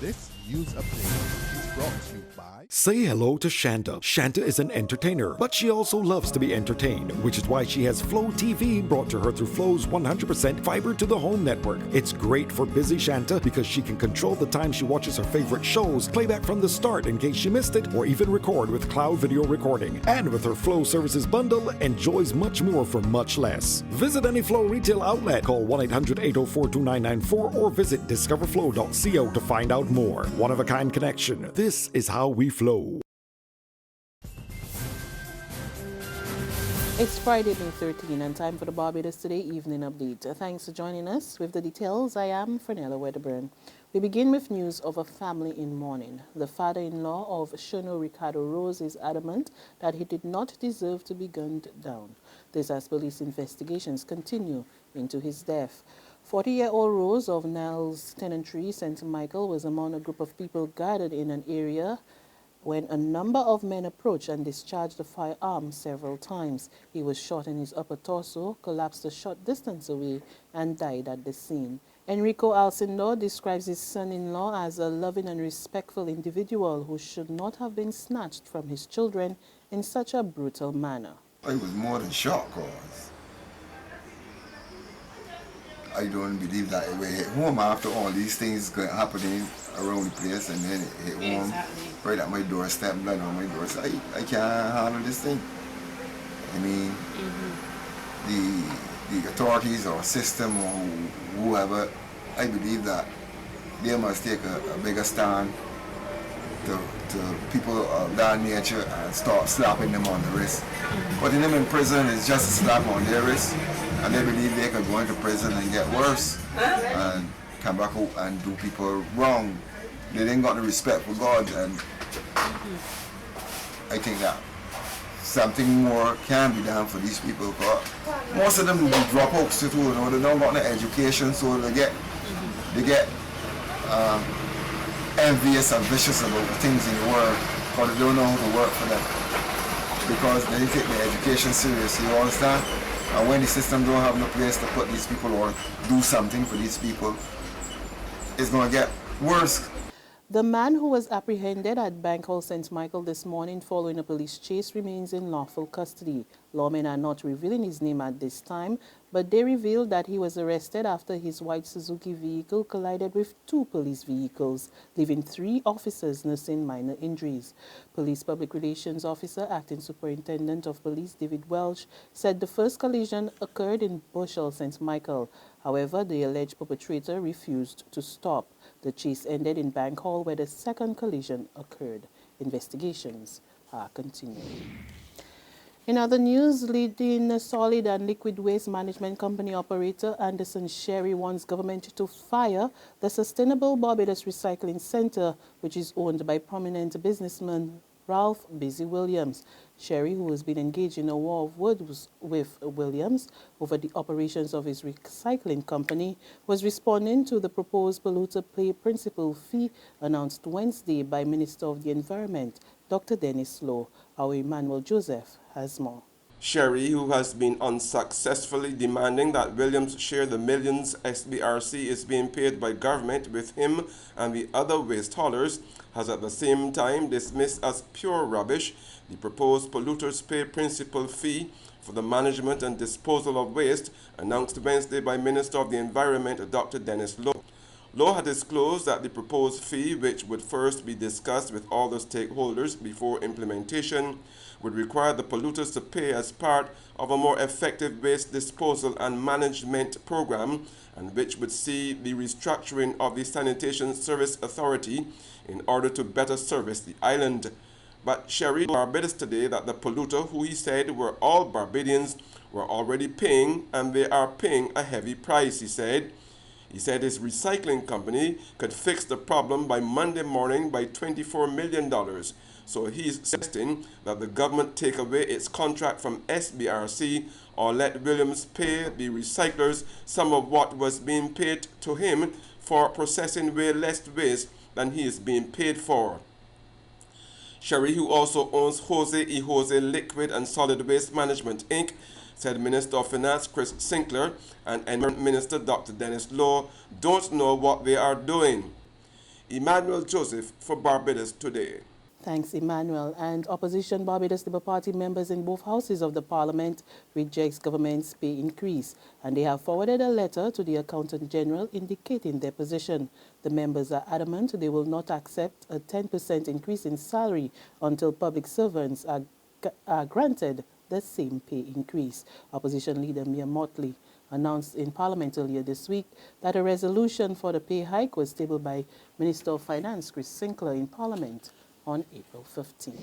This news update is brought to you by... Say hello to Shanta. Shanta is an entertainer, but she also loves to be entertained, which is why she has Flow TV brought to her through Flow's 100% fiber to the home network. It's great for busy Shanta because she can control the time she watches her favorite shows, play back from the start in case she missed it, or even record with cloud video recording. And with her Flow services bundle, enjoys much more for much less. Visit any Flow retail outlet, call 1-800-804-2994, or visit discoverflow.co to find out more. One-of-a-kind connection. This is how we flow. It's Friday, May 13, and time for the Barbados Today Evening Update. Thanks for joining us. With the details, I am Fernella Wedderburn. We begin with news of a family in mourning. The father-in-law of Scherno Rose is adamant that he did not deserve to be gunned down. This as police investigations continue into his death. 40-year-old Rose of Nell's Tenantry, St. Michael, was among a group of people gathered in an area when a number of men approached and discharged a firearm several times. He was shot in his upper torso, collapsed a short distance away, and died at the scene. Enrico Alcindor describes his son-in-law as a loving and respectful individual who should not have been snatched from his children in such a brutal manner. I was more than shocked, cause I don't believe that it will hit home after all these things happening around the place, and then it hit home right at my doorstep, blood on my doorstep. I can't handle this thing. I mean, the authorities or system or whoever, I believe that they must take a bigger stand to people of that nature and start slapping them on the wrist. Putting them in prison is just a slap on their wrist, and they believe they can go into prison and get worse and come back out and do people wrong. They ain't got the respect for God, and I think that something more can be done for these people. But most of them be dropouts too, you know, they don't got no education, so they get envious and vicious about the things in the world, but they don't know how to work for them because they didn't take their education seriously, you understand? And when the system don't have no place to put these people or do something for these people, it's going to get worse. The man who was apprehended at Bank Hall St. Michael this morning following a police chase remains in lawful custody. Lawmen are not revealing his name at this time, but they revealed that he was arrested after his white Suzuki vehicle collided with two police vehicles, leaving 3 officers nursing minor injuries. Police Public Relations Officer, Acting Superintendent of Police David Welch, said the first collision occurred in Bushell, St. Michael. However, the alleged perpetrator refused to stop. The chase ended in Bank Hall, where the second collision occurred. Investigations are continuing. In other news, leading solid and liquid waste management company operator Anderson Sherry wants government to fire the Sustainable Barbados Recycling Center, which is owned by prominent businessman Ralph Busy Williams. Sherry, who has been engaged in a war of words with Williams over the operations of his recycling company, was responding to the proposed polluter pay principal fee announced Wednesday by Minister of the Environment, Dr. Dennis Lowe. Our Emmanuel Joseph has more. Sherry, who has been unsuccessfully demanding that Williams share the millions SBRC is being paid by government with him and the other waste haulers, has at the same time dismissed as pure rubbish the proposed polluters pay principal fee for the management and disposal of waste announced Wednesday by Minister of the Environment, Dr. Dennis Lowe. Lowe had disclosed that the proposed fee, which would first be discussed with all the stakeholders before implementation, would require the polluters to pay as part of a more effective waste disposal and management program, and which would see the restructuring of the Sanitation Service Authority in order to better service the island. But Sherry told Barbados Today that the polluter, who he said were all Barbadians, were already paying, and they are paying a heavy price, he said. He said his recycling company could fix the problem by Monday morning by $24 million. So he's suggesting that the government take away its contract from SBRC or let Williams pay the recyclers some of what was being paid to him for processing way less waste than he is being paid for. Sherry, who also owns Jose y Jose Liquid and Solid Waste Management, Inc., said Minister of Finance Chris Sinclair and Environment Minister Dr. Dennis Lowe don't know what they are doing. Emmanuel Joseph for Barbados Today. Thanks, Emmanuel. And opposition Barbados Labour Party members in both houses of the Parliament rejects government's pay increase, and they have forwarded a letter to the Accountant General indicating their position. The members are adamant they will not accept a 10% increase in salary until public servants are granted the same pay increase. Opposition leader Mia Motley announced in Parliament earlier this week that a resolution for the pay hike was tabled by Minister of Finance Chris Sinclair in Parliament on April 15.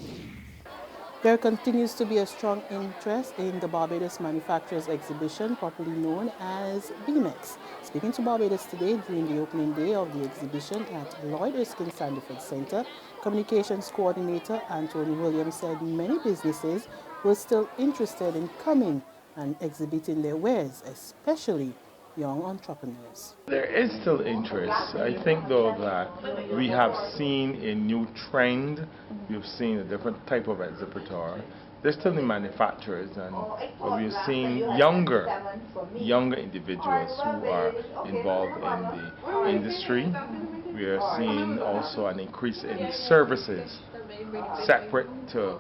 There continues to be a strong interest in the Barbados Manufacturers Exhibition, popularly known as BMEX. Speaking to Barbados Today during the opening day of the exhibition at Lloyd Erskine Sandiford Center, Communications Coordinator Anthony Williams said many businesses were still interested in coming and exhibiting their wares, especially young entrepreneurs. There is still interest. I think, though, that we have seen a new trend. We've seen a different type of exhibitor. There's still the manufacturers, and we've seen younger individuals who are involved in the industry. We are seeing also an increase in services, separate to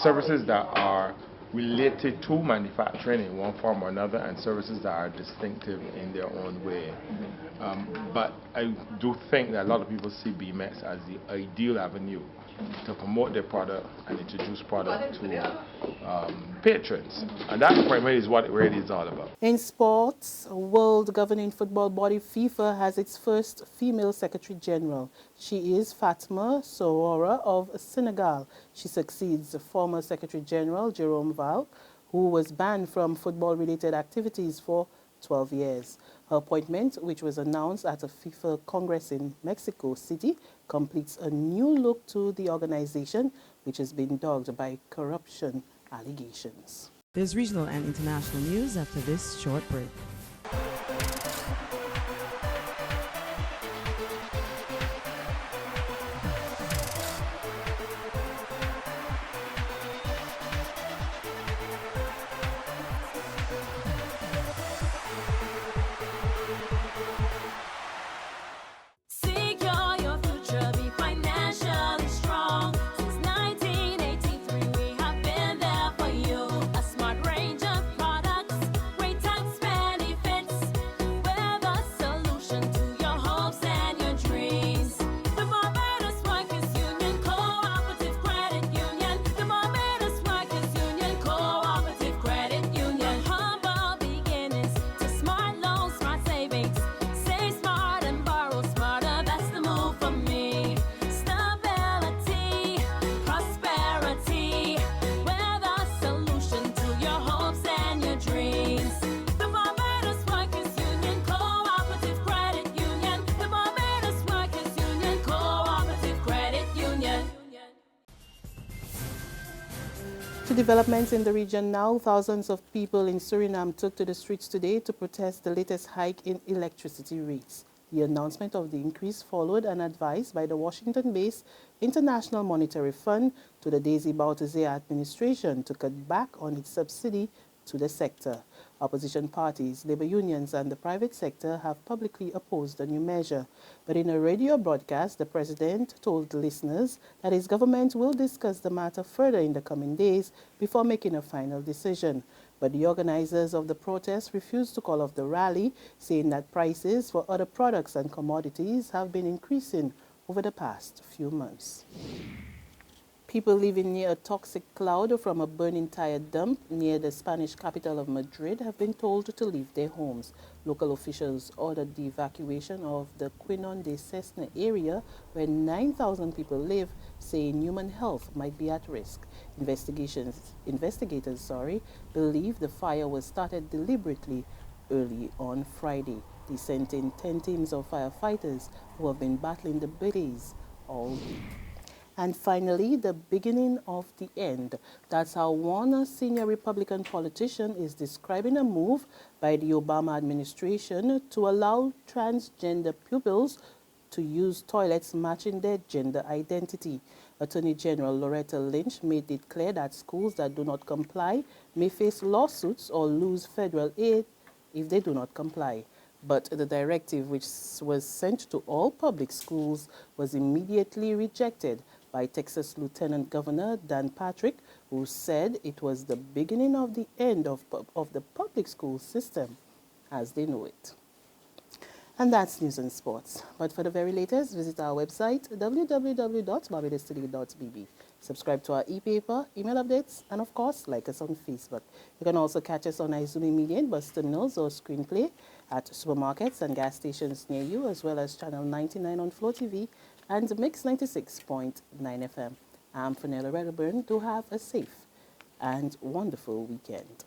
services that are related to manufacturing in one form or another, and services that are distinctive in their own way. But I do think that a lot of people see BMX as the ideal avenue to promote their product and introduce product to patrons. And that primarily is what it really is all about. In sports, World Governing Football Body FIFA has its first female Secretary General. She is Fatma Sorora of Senegal. She succeeds former Secretary General Jerome Val, who was banned from football-related activities for 12 years. Her appointment, which was announced at a FIFA Congress in Mexico City, completes a new look to the organization, which has been dogged by corruption allegations. There's regional and international news after this short break. To developments in the region now, thousands of people in Surinam took to the streets today to protest the latest hike in electricity rates. The announcement of the increase followed an advice by the Washington-based International Monetary Fund to the Daisy Baltazar administration to cut back on its subsidy to the sector. Opposition parties, labor unions and the private sector have publicly opposed the new measure. But in a radio broadcast, the president told listeners that his government will discuss the matter further in the coming days before making a final decision. But the organizers of the protest refused to call off the rally, saying that prices for other products and commodities have been increasing over the past few months. People living near a toxic cloud from a burning tire dump near the Spanish capital of Madrid have been told to leave their homes. Local officials ordered the evacuation of the Quinon de Cesna area where 9,000 people live, saying human health might be at risk. Investigators believe the fire was started deliberately early on Friday. They sent in 10 teams of firefighters who have been battling the blaze all week. And finally, the beginning of the end. That's how one senior Republican politician is describing a move by the Obama administration to allow transgender pupils to use toilets matching their gender identity. Attorney General Loretta Lynch made it clear that schools that do not comply may face lawsuits or lose federal aid if they do not comply. But the directive, which was sent to all public schools, was immediately rejected by Texas Lieutenant Governor Dan Patrick, who said it was the beginning of the end of the public school system as they know it. And that's news and sports. But for the very latest, visit our website, www.barbadostoday.bb. Subscribe to our e-paper, email updates, and of course, like us on Facebook. You can also catch us on Izumi Media in bus terminals or screenplay at supermarkets and gas stations near you, as well as Channel 99 on Flow TV and Mix 96.9 FM. I'm Fenella Redburn. Do have a safe and wonderful weekend.